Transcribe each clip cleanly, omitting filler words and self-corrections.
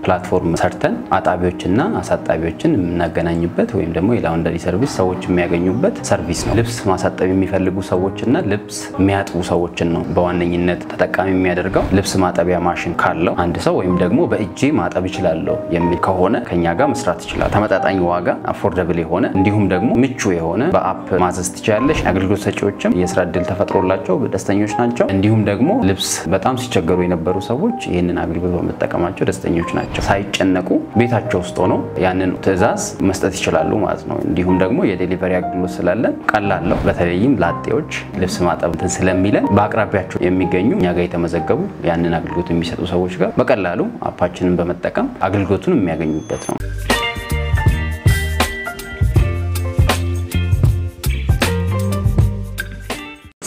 ፕላትፎርም ሰርተን አጣቢዎችና አሳጣቢዎችን እናገናኝበት ወይም ደግሞ የላውንደሪ ሰርቪስ ሰዎች የሚያገኙበት ሰርቪስ ነው። ልብስ ማሳጠብ የሚፈልጉ ሰዎችና ልብስ የሚያጥቡ ሰዎችን ነው በዋነኝነት ተጠቃሚ የሚያደርገው። ልብስ ማጠቢያ ማሽን ካለው አንድ ሰው ወይም ደግሞ በእጄ ማጠብ ይችላል የሚል ከሆነ ከኛ ጋር መስራት ይችላል። ተመጣጣኝ ዋጋ አፎርደብል የሆነ እንዲሁም ደግሞ ምቹ የሆነ በአፕ ማዘዝ ትችላለሽ። አገልግሎት ሰጪዎችም የስራ እድል ተፈጥሮላቸው ደስተኞች ናቸው። እንዲሁም ደግሞ ልብስ በጣም ሲቸገሩ የነበሩ ሰዎች ይህንን አገልግሎት በመጠቀማቸው ደስተኞች ናቸው። ሳይጨነቁ ቤታቸው ውስጥ ሆነው ያንን ትዕዛዝ መስጠት ይችላሉ ማለት ነው። እንዲሁም ደግሞ የዴሊቨሪ አገልግሎት ስላለን ቀላል ነው። በተለይም ላጤዎች ልብስ ማጠብ ስለሚለን በአቅራቢያቸው የሚገኙ እኛ ጋር የተመዘገቡ ያንን አገልግሎት የሚሰጡ ሰዎች ጋር በቀላሉ አፓችንን በመጠቀም አገልግሎቱን የሚያገኙበት ነው።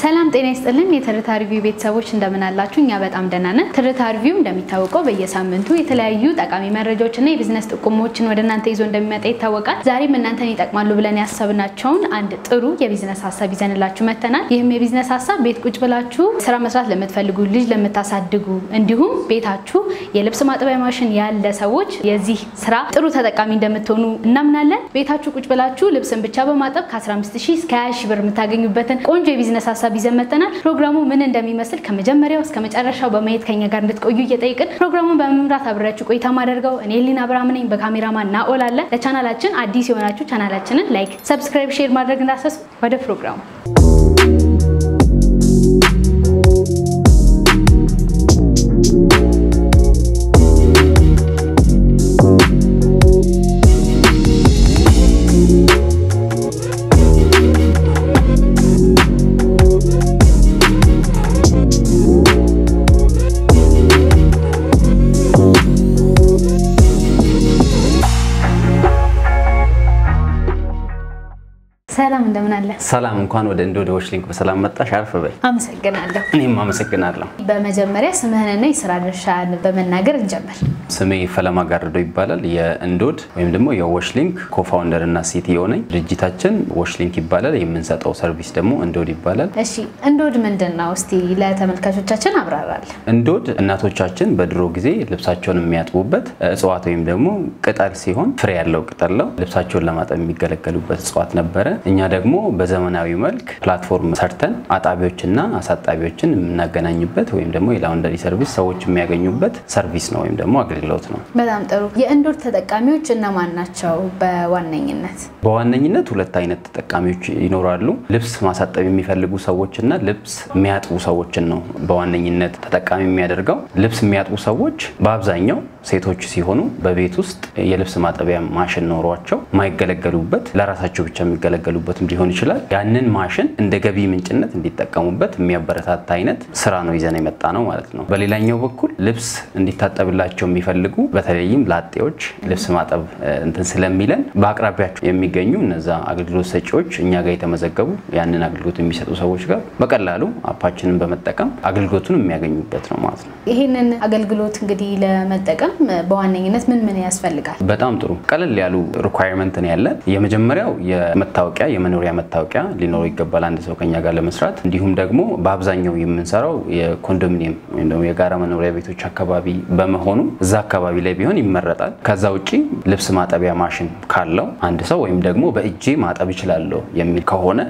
ሰላም ጤና ይስጥልን የትርታ ሪቪው ቤተሰቦች እንደምን አላችሁ? እኛ በጣም ደህና ነን። ትርታ ሪቪው እንደሚታወቀው በየሳምንቱ የተለያዩ ጠቃሚ መረጃዎችና የቢዝነስ ጥቆሞችን ወደ እናንተ ይዞ እንደሚመጣ ይታወቃል። ዛሬም እናንተን ይጠቅማሉ ብለን ያሰብናቸውን አንድ ጥሩ የቢዝነስ ሐሳብ ይዘንላችሁ መተናል። ይህም የቢዝነስ ሐሳብ ቤት ቁጭ ብላችሁ ስራ መስራት ለምትፈልጉ፣ ልጅ ለምታሳድጉ እንዲሁም ቤታችሁ የልብስ ማጠቢያ ማሽን ያለ ሰዎች የዚህ ስራ ጥሩ ተጠቃሚ እንደምትሆኑ እናምናለን። ቤታችሁ ቁጭ ብላችሁ ልብስን ብቻ በማጠብ ከ15000 እስከ 20000 ብር የምታገኙበትን ቆንጆ የቢዝነስ ሐሳብ ይዘመተናል። ፕሮግራሙ ምን እንደሚመስል ከመጀመሪያው እስከ መጨረሻው በማየት ከኛ ጋር እንድትቆዩ እየጠየቅን ፕሮግራሙን በመምራት አብራችሁ ቆይታ ማደርገው እኔ ሊና አብራም ነኝ። በካሜራማን ናኦል አለ። ለቻናላችን አዲስ የሆናችሁ ቻናላችንን ላይክ፣ ሰብስክራይብ፣ ሼር ማድረግ እንዳትረሱ። ወደ ፕሮግራሙ ሰላም እንደምን አለ? ሰላም እንኳን ወደ እንዶድ ዋሽሊንክ በሰላም መጣሽ። አርፍ በይ። አመሰግናለሁ። እኔም አመሰግናለሁ። በመጀመሪያ ስምህንና የሥራ ድርሻህን በመናገር እንጀምር። ስሜ ፈለማ ጋርዶ ይባላል። የእንዶድ ወይም ደግሞ የዋሽሊንክ ኮፋውንደር እና ሲቲኦ ነኝ። ድርጅታችን ዋሽሊንክ ይባላል። የምንሰጠው ሰርቪስ ደግሞ እንዶድ ይባላል። እሺ እንዶድ ምንድነው? እስቲ ለተመልካቾቻችን አብራራል። እንዶድ እናቶቻችን በድሮ ጊዜ ልብሳቸውን የሚያጥቡበት እጽዋት ወይም ደግሞ ቅጠል ሲሆን ፍሬ ያለው ቅጠል ነው። ልብሳቸውን ለማጠብ የሚገለገሉበት እጽዋት ነበረ። እኛ ደግሞ በዘመናዊ መልክ ፕላትፎርም ሰርተን አጣቢዎችና አሳጣቢዎችን የምናገናኝበት ወይም ደግሞ የላውንደሪ ሰርቪስ ሰዎች የሚያገኙበት ሰርቪስ ነው ወይም ደግሞ አገልግሎት ነው። በጣም ጥሩ። የእንዶድ ተጠቃሚዎች እነማን ናቸው? በዋነኝነት ሁለት አይነት ተጠቃሚዎች ይኖራሉ። ልብስ ማሳጠብ የሚፈልጉ ሰዎችና ልብስ የሚያጥቡ ሰዎችን ነው በዋነኝነት ተጠቃሚ የሚያደርገው። ልብስ የሚያጥቡ ሰዎች በአብዛኛው ሴቶች ሲሆኑ በቤት ውስጥ የልብስ ማጠቢያ ማሽን ኖሯቸው ማይገለገሉበት ለራሳቸው ብቻ የሚገለገሉበትም ሊሆን ይችላል። ያንን ማሽን እንደ ገቢ ምንጭነት እንዲጠቀሙበት የሚያበረታታ አይነት ስራ ነው ይዘን የመጣ ነው ማለት ነው። በሌላኛው በኩል ልብስ እንዲታጠብላቸው የሚፈልጉ በተለይም ላጤዎች ልብስ ማጠብ ስለሚለን በአቅራቢያቸው የሚገኙ እነዛ አገልግሎት ሰጪዎች እኛ ጋር የተመዘገቡ ያንን አገልግሎት የሚሰጡ ሰዎች ጋር በቀላሉ አፓችንን በመጠቀም አገልግሎቱን የሚያገኙበት ነው ማለት ነው። ይሄንን አገልግሎት እንግዲህ ለመጠቀም በዋነኝነት ምን ያስፈልጋል? በጣም ጥሩ ቀለል ያሉ ሪኳየርመንት ነው ያለን። የመጀመሪያው የመታወቂያ የመኖሪያ መታወቂያ ሊኖር ይገባል አንድ ሰው ከኛ ጋር ለመስራት። እንዲሁም ደግሞ በአብዛኛው የምንሰራው የኮንዶሚኒየም ወይም ደግሞ የጋራ መኖሪያ ቤቶች አካባቢ በመሆኑ እዛ አካባቢ ላይ ቢሆን ይመረጣል። ከዛ ውጪ ልብስ ማጠቢያ ማሽን ካለው አንድ ሰው ወይም ደግሞ በእጄ ማጠብ ይችላል የሚል ከሆነ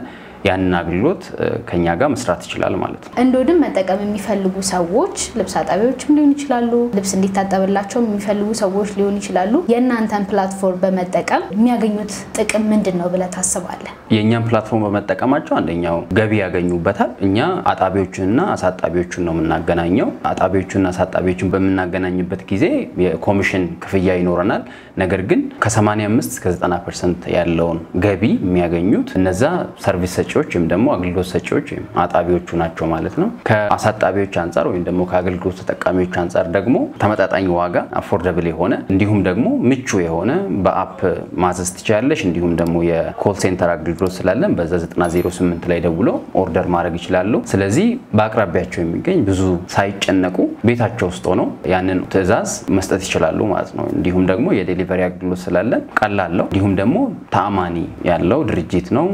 ያንን አገልግሎት ከኛ ጋር መስራት ይችላል ማለት ነው። እንዶድን መጠቀም የሚፈልጉ ሰዎች ልብስ አጣቢዎችም ሊሆኑ ይችላሉ፣ ልብስ እንዲታጠብላቸው የሚፈልጉ ሰዎች ሊሆኑ ይችላሉ። የእናንተን ፕላትፎርም በመጠቀም የሚያገኙት ጥቅም ምንድነው ብለህ ታስባለህ? የኛን ፕላትፎርም በመጠቀማቸው አንደኛው ገቢ ያገኙበታል። እኛ አጣቢዎችንና አሳጣቢዎችን ነው የምናገናኘው። አጣቢዎችንና አሳጣቢዎችን በመናገናኝበት ጊዜ የኮሚሽን ክፍያ ይኖረናል። ነገር ግን ከ85 እስከ 90% ያለውን ገቢ የሚያገኙት እነዛ ሰርቪስ ሰጪዎች ወይም ደግሞ አገልግሎት ሰጪዎች ወይም አጣቢዎቹ ናቸው ማለት ነው። ከአሳጣቢዎች አንፃር ወይም ደግሞ ከአገልግሎት ተጠቃሚዎች አንፃር ደግሞ ተመጣጣኝ ዋጋ አፎርደብል የሆነ እንዲሁም ደግሞ ምቹ የሆነ በአፕ ማዘዝ ትችላለሽ። እንዲሁም ደግሞ የኮል ሴንተር አገልግሎት ስላለን በዛ 9008 ላይ ደውሎ ኦርደር ማድረግ ይችላሉ። ስለዚህ በአቅራቢያቸው የሚገኝ ብዙ ሳይጨነቁ ቤታቸው ውስጥ ሆነው ያንን ትዕዛዝ መስጠት ይችላሉ ማለት ነው። እንዲሁም ደግሞ የዴሊቨሪ አገልግሎት ስላለን ቀላል ነው። እንዲሁም ደግሞ ተአማኒ ያለው ድርጅት ነው።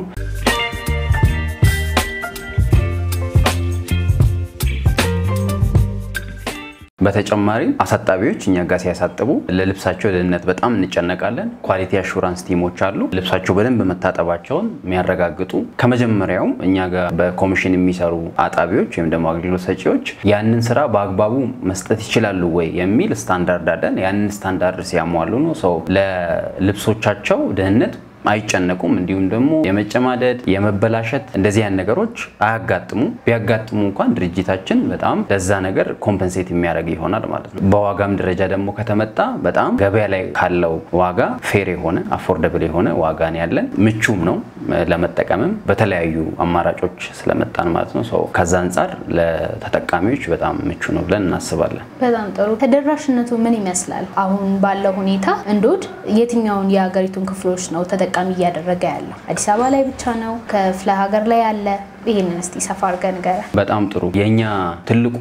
በተጨማሪ አሳጣቢዎች እኛ ጋር ሲያሳጥቡ ለልብሳቸው ደህንነት በጣም እንጨነቃለን ኳሊቲ አሹራንስ ቲሞች አሉ ልብሳቸው በደንብ መታጠባቸውን የሚያረጋግጡ ከመጀመሪያው እኛ ጋር በኮሚሽን የሚሰሩ አጣቢዎች ወይም ደግሞ አገልግሎት ሰጪዎች ያንን ስራ በአግባቡ መስጠት ይችላሉ ወይ የሚል ስታንዳርድ አለን ያንን ስታንዳርድ ሲያሟሉ ነው ሰው ለልብሶቻቸው ደህንነት አይጨነቁም እንዲሁም ደግሞ የመጨማደድ የመበላሸት እንደዚህ ያን ነገሮች አያጋጥሙ ቢያጋጥሙ እንኳን ድርጅታችን በጣም ለዛ ነገር ኮምፐንሴት የሚያደርግ ይሆናል ማለት ነው በዋጋም ደረጃ ደግሞ ከተመጣ በጣም ገበያ ላይ ካለው ዋጋ ፌር የሆነ አፎርደብል የሆነ ዋጋ ነው ያለን ምቹም ነው ለመጠቀምም በተለያዩ አማራጮች ስለመጣን ማለት ነው ሶ ከዛ አንፃር ለተጠቃሚዎች በጣም ምቹ ነው ብለን እናስባለን በጣም ጥሩ ተደራሽነቱ ምን ይመስላል አሁን ባለው ሁኔታ እንዶድ የትኛውን የሀገሪቱን ክፍሎች ነው ተጠቃሚ ያደረገ ያለው አዲስ አበባ ላይ ብቻ ነው ከፍለ ሀገር ላይ ያለ ይሄንን እስቲ ሰፋ አድርገን ገረ በጣም ጥሩ የኛ ትልቁ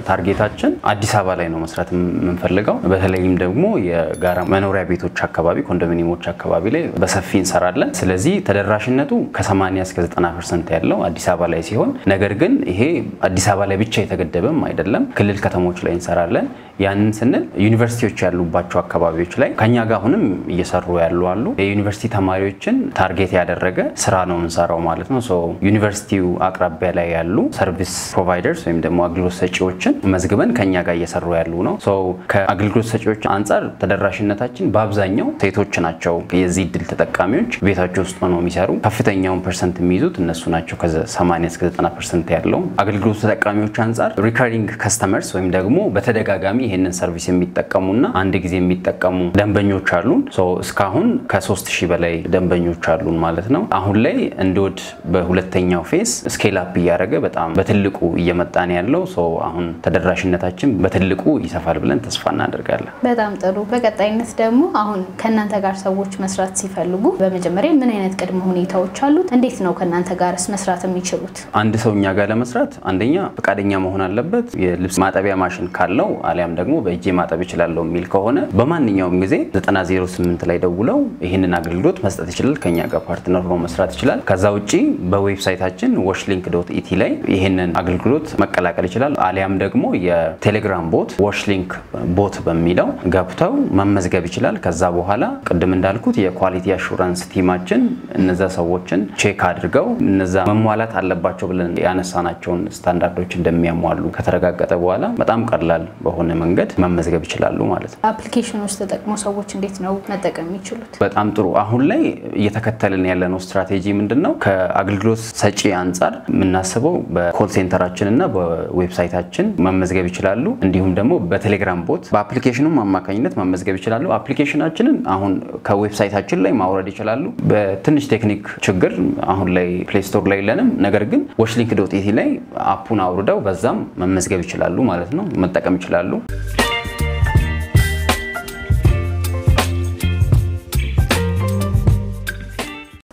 ታርጌታችን አዲስ አበባ ላይ ነው መስራት የምንፈልገው በተለይም ደግሞ የጋራ መኖሪያ ቤቶች አካባቢ ኮንዶሚኒየሞች አካባቢ ላይ በሰፊ እንሰራለን ስለዚህ ተደራሽነቱ ከ80 እስከ 90% ያለው አዲስ አበባ ላይ ሲሆን ነገር ግን ይሄ አዲስ አበባ ላይ ብቻ የተገደበም አይደለም ክልል ከተሞች ላይ እንሰራለን ያንን ስንል ዩኒቨርሲቲዎች ያሉባቸው አካባቢዎች ላይ ከኛ ጋር አሁንም እየሰሩ ያሉ አሉ የዩኒቨርሲቲ ተማሪዎችን ታርጌት ያደረገ ስራ ነው እንሰራው ማለት ነው ሶ ዩኒቨርሲቲው አቅራቢያ ላይ ያሉ ሰርቪስ ፕሮቫይደርስ ወይም ደግሞ አገልግሎት ሰጪዎችን መዝግበን ከኛ ጋር እየሰሩ ያሉ ነው ሶ ከአገልግሎት ሰጪዎች አንፃር ተደራሽነታችን በአብዛኛው ሴቶች ናቸው የዚህ ድል ተጠቃሚዎች ቤታቸው ውስጥ ነው የሚሰሩ ከፍተኛውን ፐርሰንት የሚይዙት እነሱ ናቸው ከ80 እስከ 90% ያለው አገልግሎት ተጠቃሚዎች አንፃር ሪከሪንግ ከስተመርስ ወይም ደግሞ በተደጋጋሚ ይሄንን ሰርቪስ የሚጠቀሙና አንድ ጊዜ የሚጠቀሙ ደንበኞች አሉን ሶ እስካሁን ከ3000 በላይ ደንበኞች አሉን ማለት ነው አሁን ላይ እንዶድ በሁለተኛው ፌስ ስኬል አፕ ያደረገ በጣም በትልቁ እየመጣን ያለው ሶ አሁን ተደራሽነታችን በትልቁ ይሰፋል ብለን ተስፋ እናደርጋለን በጣም ጥሩ በቀጣይነት ደግሞ አሁን ከናንተ ጋር ሰዎች መስራት ሲፈልጉ በመጀመሪያ ምን አይነት ቅድመ ሁኔታዎች አሉት እንዴት ነው ከናንተ ጋርስ መስራት የሚችሉት አንድ ሰውኛ ጋር ለመስራት አንደኛ ፈቃደኛ መሆን አለበት የልብስ ማጠቢያ ማሽን ካለው አሊያም ደግሞ በእጄ ማጠብ ይችላል የሚል ከሆነ በማንኛውም ጊዜ 908 ላይ ደውለው ይሄንን አገልግሎት መስጠት ይችላል ከኛ ጋር ፓርትነር ሆኖ መስራት ይችላል ከዛ ውጪ በዌብሳይታችን washlink.et ላይ ይሄንን አገልግሎት መቀላቀል ይችላል አሊያም ደግሞ የቴሌግራም ቦት washlink ቦት በሚለው ገብተው መመዝገብ ይችላል ከዛ በኋላ ቅድም እንዳልኩት የኳሊቲ አሹራንስ ቲማችን እነዛ ሰዎችን ቼክ አድርገው እነዛ መሟላት አለባቸው ብለን ያነሳናቸውን ስታንዳርዶች እንደሚያሟሉ ከተረጋገጠ በኋላ በጣም ቀላል በሆነ መንገድ መመዝገብ ይችላሉ ማለት ነው አፕሊኬሽን ውስጥ ተጠቅመው ሰዎች እንዴት ነው መጠቀም ይችላሉ በጣም ጥሩ አሁን ላይ እየተከተልን ያለነው ስትራቴጂ ምንድነው ከአገልግሎት ሰጪ አንፃር ምናስበው በኮል ሴንተራችንና በዌብሳይታችን መመዝገብ ይችላሉ እንዲሁም ደግሞ በቴሌግራም ቦት በአፕሊኬሽኑ አማካኝነት መመዝገብ ይችላሉ አፕሊኬሽናችንን አሁን ከዌብሳይታችን ላይ ማውረድ ይችላሉ በትንሽ ቴክኒክ ችግር አሁን ላይ ፕሌይ ስቶር ላይ የለንም ነገር ግን washlink.et ላይ አፑን አውርደው በዛም መመዝገብ ይችላሉ ማለት ነው መጠቀም ይችላሉ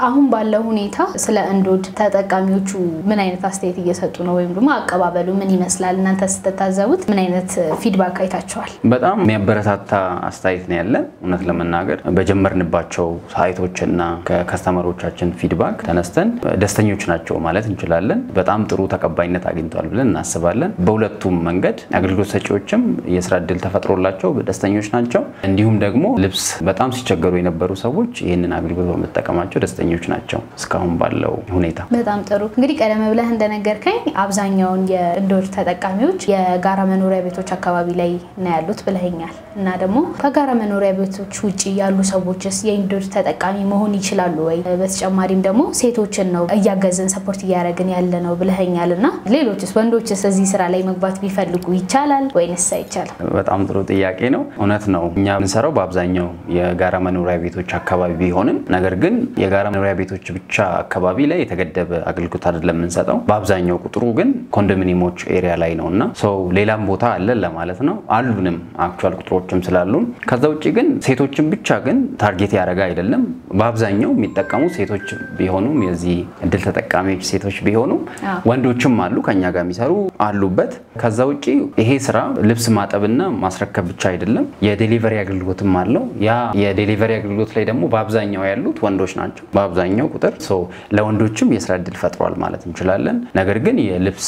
አሁን ባለው ሁኔታ ስለ እንዶድ ተጠቃሚዎቹ ምን አይነት አስተያየት እየሰጡ ነው ወይም ደግሞ አቀባበሉ ምን ይመስላል እናንተ ስትታዘቡት ምን አይነት ፊድባክ አይታችኋል በጣም የሚያበረታታ አስተያየት ነው ያለን እውነት ለመናገር በጀመርንባቸው ሳይቶችና ከከስተመሮቻችን ፊድባክ ተነስተን ደስተኞች ናቸው ማለት እንችላለን በጣም ጥሩ ተቀባይነት አግኝቷል ብለን እናስባለን በሁለቱም መንገድ አገልግሎት ሰጪዎችም የስራ እድል ተፈጥሮላቸው ደስተኞች ናቸው እንዲሁም ደግሞ ልብስ በጣም ሲቸገሩ የነበሩ ሰዎች ይሄንን አገልግሎት በመጠቀማቸው ደስተኞች ናቸው እስካሁን ባለው ሁኔታ በጣም ጥሩ እንግዲህ ቀደም ብለህ እንደነገርከኝ አብዛኛውን የእንዶድ ተጠቃሚዎች የጋራ መኖሪያ ቤቶች አካባቢ ላይ ነው ያሉት ብለኸኛል እና ደግሞ ከጋራ መኖሪያ ቤቶች ውጪ ያሉ ሰዎችስ የእንዶድ ተጠቃሚ መሆን ይችላሉ ወይ በተጨማሪም ደግሞ ሴቶችን ነው እያገዘን ሰፖርት እያደረግን ያለ ነው ብለኸኛልና ሌሎችስ ወንዶችስ እዚህ ስራ ላይ መግባት ቢፈልጉ ይቻላል ወይንስ አይቻልም በጣም ጥሩ ጥያቄ ነው እውነት ነው እኛ እንሰራው በአብዛኛው የጋራ መኖሪያ ቤቶች አካባቢ ቢሆንም ነገር ግን የጋራ መኖሪያ ቤቶች ብቻ አካባቢ ላይ የተገደበ አገልግሎት አይደለም እንሰጣው በአብዛኛው ቁጥሩ ግን ኮንዶሚኒየሞች ኤሪያ ላይ ነውና ሌላም ቦታ አለ ለማለት ነው አሉንም አክቹዋል ቁጥሮችም ስላሉን ከዛ ውጪ ግን ሴቶችን ብቻ ግን ታርጌት ያደረጋ አይደለም በአብዛኛው የሚጠቀሙ ሴቶች ቢሆኑም የዚህ እድል ተጠቃሚዎች ሴቶች ቢሆኑ ወንዶችም አሉ ከኛ ጋር የሚሰሩ አሉበት ከዛ ውጪ ይሄ ስራ ልብስ ማጠብና ማስረከብ ብቻ አይደለም የዴሊቨሪ አገልግሎትም አለው ያ የዴሊቨሪ አገልግሎት ላይ ደግሞ በአብዛኛው ያሉት ወንዶች ናቸው በአብዛኛው ቁጥር ለወንዶችም የስራ እድል ፈጥሯል ማለት እንችላለን ነገር ግን የልብስ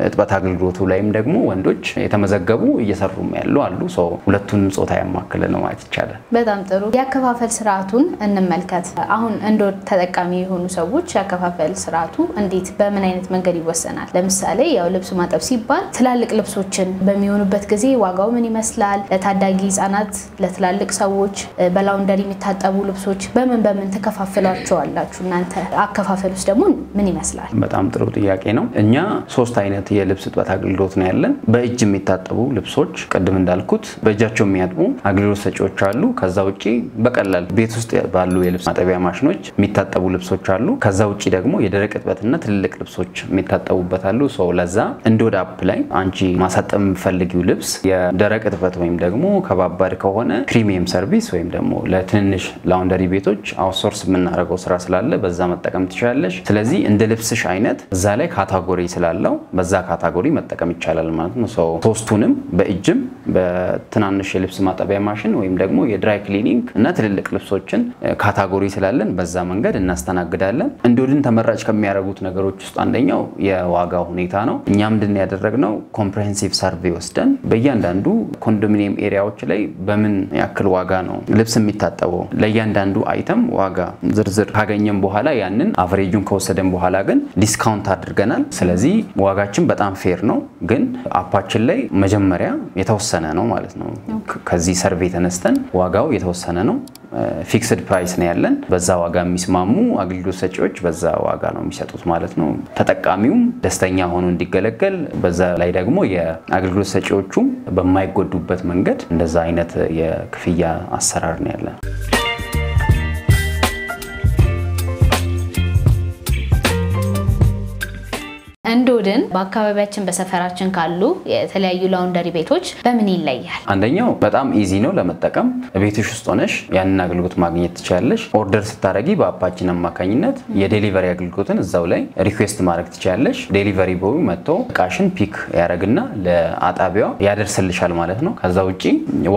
እጥበት አገልግሎቱ ላይም ደግሞ ወንዶች የተመዘገቡ እየሰሩም ያሉ አሉ ሶ ሁለቱንም ጾታ ያማከለ ነው ማለት ይቻላል በጣም ጥሩ ያከፋፈል ስርዓቱን እንመልከት አሁን እንዶድ ተጠቃሚ የሆኑ ሰዎች ያከፋፈል ስርዓቱ እንዴት በምን አይነት መንገድ ይወሰናል ለምሳሌ ያው ልብስ ማጠብ ሲባል ትላልቅ ልብሶችን በሚሆኑበት ጊዜ ዋጋው ምን ይመስላል ለታዳጊ ህጻናት ለትላልቅ ሰዎች በላውንደሪ የሚታጠቡ ልብሶች በምን ተከፋፍላቸዋላችሁ እናንተ አከፋፈሉስ ደግሞ ምን ይመስላል በጣም ጥሩ ጥያቄ ነው እኛ ሶስት አይነት የልብስ እጥበት አገልግሎት ነው ያለን በእጅ የሚታጠቡ ልብሶች ቀደም እንዳልኩት በእጃቸው የሚያጥቡ አገልግሎት ሰጪዎች አሉ ከዛ ውጪ በቀላል ቤት ውስጥ ባሉ የልብስ ማጠቢያ ማሽኖች የሚታጠቡ ልብሶች አሉ ከዛ ውጪ ደግሞ የደረቅ እጥበትና ትልልቅ ልብሶች የሚታጠቡበት አሉ ሶ ለዛ እንዶድ አፕ ላይ አንቺ ማሳጠብ የምትፈልጊው ልብስ የደረቅ እጥበት ወይም ደግሞ ከባባድ ከሆነ ፕሪሚየም ሰርቪስ ወይም ደግሞ ለትንንሽ ላውንደሪ ቤቶች አውትሶርስ የምናደርገው ስራ ስላለ በዛ መጠቀም ትችላለሽ ስለዚህ እንደ ልብስሽ አይነት እዛ ላይ ካታጎሪ ስላለው በዛ ካታጎሪ መጠቀም ይቻላል ማለት ነው ሶ ሶስቱንም በእጅም በትናንሽ የልብስ ማጠቢያ ማሽን ወይም ደግሞ የድራይ ክሊኒንግ እና ትልልቅ ልብሶችን ካታጎሪ ስላለን በዛ መንገድ እናስተናግዳለን እንዶድን ተመራጭ ከሚያደርጉት ነገሮች ውስጥ አንደኛው የዋጋው ሁኔታ ነው እኛም እንድን ያደረግነው ኮምፕሬሄንሲቭ ሰርቬይ ወስደን በእያንዳንዱ ኮንዶሚኒየም ኤሪያዎች ላይ በምን ያክል ዋጋ ነው ልብስ የሚታጠበው ለእያንዳንዱ አይተም ዋጋ ዝርዝር ካገኘን በኋላ ያንን አቨሬጁን ከወሰደን በኋላ ግን ዲስካውንት አድርገናል ስለዚህ ዋጋችን በጣም ፌር ነው ግን አፓችን ላይ መጀመሪያ የተወሰነ ነው ማለት ነው ከዚህ ሰርቬይ ተነስተን ዋጋው የተወሰነ ነው ፊክስድ ፕራይስ ነው ያለን በዛ ዋጋ የሚስማሙ አገልግሎት ሰጪዎች በዛ ዋጋ ነው የሚሰጡት ማለት ነው ተጠቃሚውም ደስተኛ ሆኖ እንዲገለገል በዛ ላይ ደግሞ የአገልግሎት ሰጪዎቹ በማይጎዱበት መንገድ እንደዛ አይነት የክፍያ አሰራር ነው ያለን እንዶድን በአካባቢያችን በሰፈራችን ካሉ የተለያዩ ላውንደሪ ቤቶች በምን ይለያል አንደኛው በጣም ኢዚ ነው ለመጠቀም ቤትሽ ውስጥ ሆነሽ ያንን አገልግሎት ማግኘት ትችያለሽ ኦርደር ስታረጊ በአፓችን አማካኝነት የዴሊቨሪ አገልግሎትን እዛው ላይ ሪኩዌስት ማድረግ ትችያለሽ ዴሊቨሪ ቦዩ መጥቶ ቃሽን ፒክ ያረግና ለአጣቢያው ያደርስልሻል ማለት ነው ከዛ ውጪ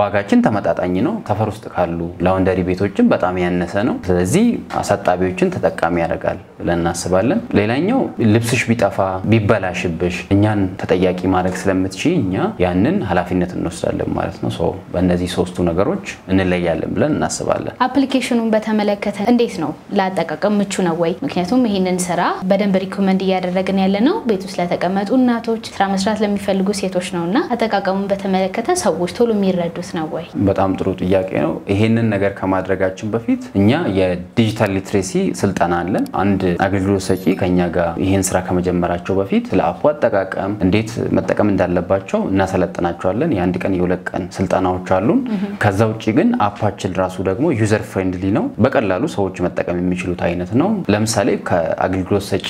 ዋጋችን ተመጣጣኝ ነው ሰፈር ውስጥ ካሉ ላውንደሪ ቤቶችን በጣም ያነሰ ነው ስለዚህ አሳጣቢዎችን ተጠቃሚ ያደርጋል ብለን እናስባለን ሌላኛው ልብስሽ ቢጠፋ ቢበላሽብሽ እኛን ተጠያቂ ማድረግ ስለምትችይ እኛ ያንን ኃላፊነት እንወስዳለን ማለት ነው ሶ በእነዚህ ሶስቱ ነገሮች እንለያለን ብለን እናስባለን አፕሊኬሽኑን በተመለከተ እንዴት ነው ለአጠቃቀም ምቹ ነው ወይ ምክንያቱም ይሄንን ስራ በደንብ ሪኮመንድ እያደረግን ያለነው ቤት ውስጥ ለተቀመጡ እናቶች ስራ መስራት ለሚፈልጉ ሴቶች ነውና አጠቃቀሙን በተመለከተ ሰዎች ቶሎ የሚረዱት ነው ወይ በጣም ጥሩ ጥያቄ ነው ይሄንን ነገር ከማድረጋችን በፊት እኛ የዲጂታል ሊትሬሲ ስልጠና አለን አንድ አገልግሎት ሰጪ ከኛ ጋር ይሄን ስራ ከመጀመራቸው በፊት ለአፑ አጠቃቀም እንዴት መጠቀም እንዳለባቸው እናሰለጥናቸዋለን የአንድ ቀን የሁለት ቀን ስልጠናዎች አሉን ከዛ ውጪ ግን አፓችን ራሱ ደግሞ ዩዘር ፍሬንድሊ ነው በቀላሉ ሰዎች መጠቀም የሚችሉት አይነት ነው ለምሳሌ ከአገልግሎት ሰጪ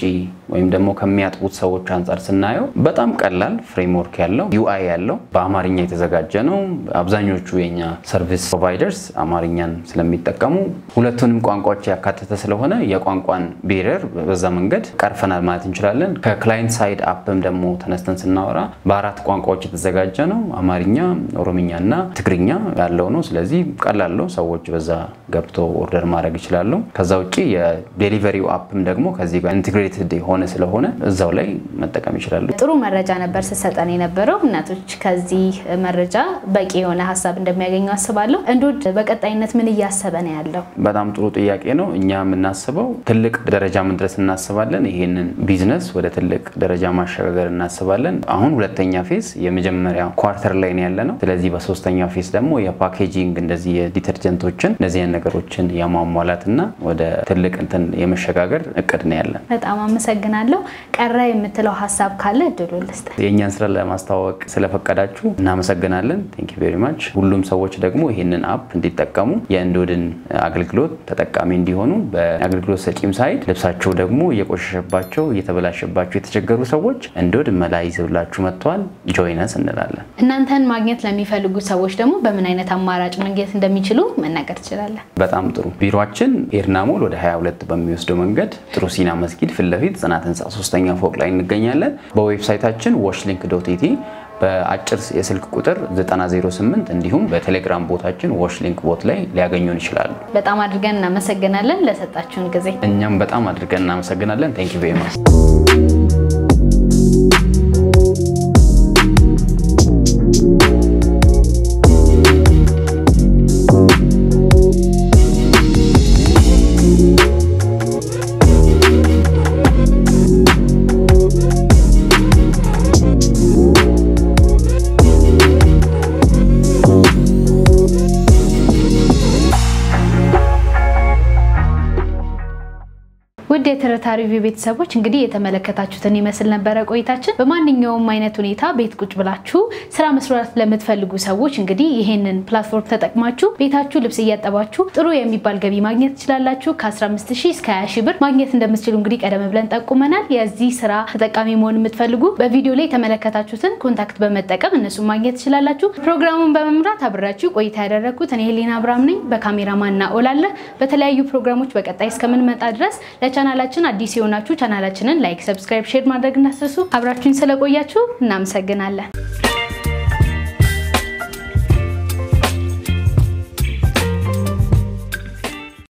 ወይም ደግሞ ከሚያጥቡት ሰዎች አንፃር ስናየው በጣም ቀላል ፍሬምወርክ ያለው ዩአይ ያለው በአማርኛ የተዘጋጀ ነው አብዛኞቹ የኛ ሰርቪስ ፕሮቫይደርስ አማርኛን ስለሚጠቀሙ ሁለቱንም ቋንቋዎች ያካተተ ስለሆነ የቋንቋን ቤሪየር በዛ መንገድ ቀርፈናል ማለት እንችላለን ከክላይንት ሳይድ አፕም ደግሞ ተነስተን ስናወራ በአራት ቋንቋዎች የተዘጋጀ ነው አማርኛ ኦሮምኛና ትግርኛ ያለው ነው ስለዚህ ቀላል ነው ሰዎች በዛ ገብቶ ኦርደር ማድረግ ይችላሉ ከዛ ውጪ የዴሊቨሪው አፕም ደግሞ ከዚህ ጋር ኢንተግሬትድ ሆነ ስለሆነ እዛው ላይ መጠቀም ይችላሉ ጥሩ መረጃ ነበር ሰሰጠን የነበረው እናቶች ከዚህ መረጃ በቂ የሆነ ሐሳብ እንደሚያገኙ አስባለሁ እንዶድ በቀጣይነት ምን እያሰበ ነው ያለው በጣም ጥሩ ጥያቄ ነው እኛ የምናስበው ትልቅ ደረጃ መድረስ እናስባለን ይሄንን ቢዝነስ ወደ ትልቅ ደረጃ ማሻገር እናስባለን አሁን ሁለተኛ ፌዝ የመጀመሪያው ኳርተር ላይ ነው ያለነው ስለዚህ በሶስተኛው ፌዝ ደግሞ የፓኬጂንግ እንደዚህ የዲተርጀንቶችን እንደዚህ ነገሮችን ያሟሟላትና ወደ ትልቅ እንትን የመሸጋገር እቅድ ነው ያለን በጣም አመሰግናለሁ ቀረ የምትለው ሐሳብ ካለ እድሉ ልስጥ የኛን ስራ ለማስተዋወቅ ስለፈቀዳችሁ እናመሰግናለን ቴንክ ዩ ቬሪ ማች ሁሉም ሰዎች ደግሞ ይሄንን አፕ እንዲጠቀሙ የእንዶድን አገልግሎት ተጠቃሚ እንዲሆኑ በአገልግሎት ሰጪም ሳይድ ልብሳቸው ደግሞ እየቆሸሸባቸው እየተበላሸባቸው የተቸገሩ ሰዎች እንዶድ መላይዘውላችሁ መጥቷል ጆይነስ እንላለን እናንተን ማግኘት ለሚፈልጉ ሰዎች ደግሞ በምን አይነት አማራጭ ማግኘት እንደሚችሉ መናገር ይችላል በጣም ጥሩ ቢሮአችን ኤርናሞል ወደ 22 በሚወስደው መንገድ ጥሩ ሲና መስጊድ ፍለፊት ጽናት ህንጻ 3ኛ ፎቅ ላይ እንገኛለን በዌብሳይታችን washlink.it በአጭር የስልክ ቁጥር 908 እንዲሁም በቴሌግራም ቦታችን washlink ቦት ላይ ሊያገኙን ይችላሉ በጣም አድርገን እናመሰግናለን ለሰጣችሁን ጊዜ እኛም በጣም አድርገን እናመሰግናለን Thank you very much ውድ የተረታ ሪቪው ቤተሰቦች እንግዲህ የተመለከታችሁትን ይመስል ነበር ቆይታችን። በማንኛውም አይነት ሁኔታ ቤት ቁጭ ብላችሁ ስራ መስራት ለምትፈልጉ ሰዎች እንግዲህ ይሄንን ፕላትፎርም ተጠቅማችሁ ቤታችሁ ልብስ እያጠባችሁ ጥሩ የሚባል ገቢ ማግኘት ትችላላችሁ። ከ15000 እስከ 20000 ብር ማግኘት እንደምትችሉ እንግዲህ ቀደም ብለን ጠቁመናል። የዚህ ስራ ተጠቃሚ መሆን የምትፈልጉ በቪዲዮ ላይ ተመለከታችሁትን ኮንታክት በመጠቀም እነሱ ማግኘት ትችላላችሁ። ፕሮግራሙን በመምራት አብራችሁ ቆይታ ያደረኩት እኔ ሄሊና አብራም ነኝ። በካሜራማንና ኦላለ በተለያዩ ፕሮግራሞች በቀጣይ እስከምንመጣ ድረስ ለቻናላችን አዲስ የሆናችሁ ቻናላችንን ላይክ፣ ሰብስክራይብ፣ ሼር ማድረግ እንዳትረሱ። አብራችሁን ስለቆያችሁ እናመሰግናለን።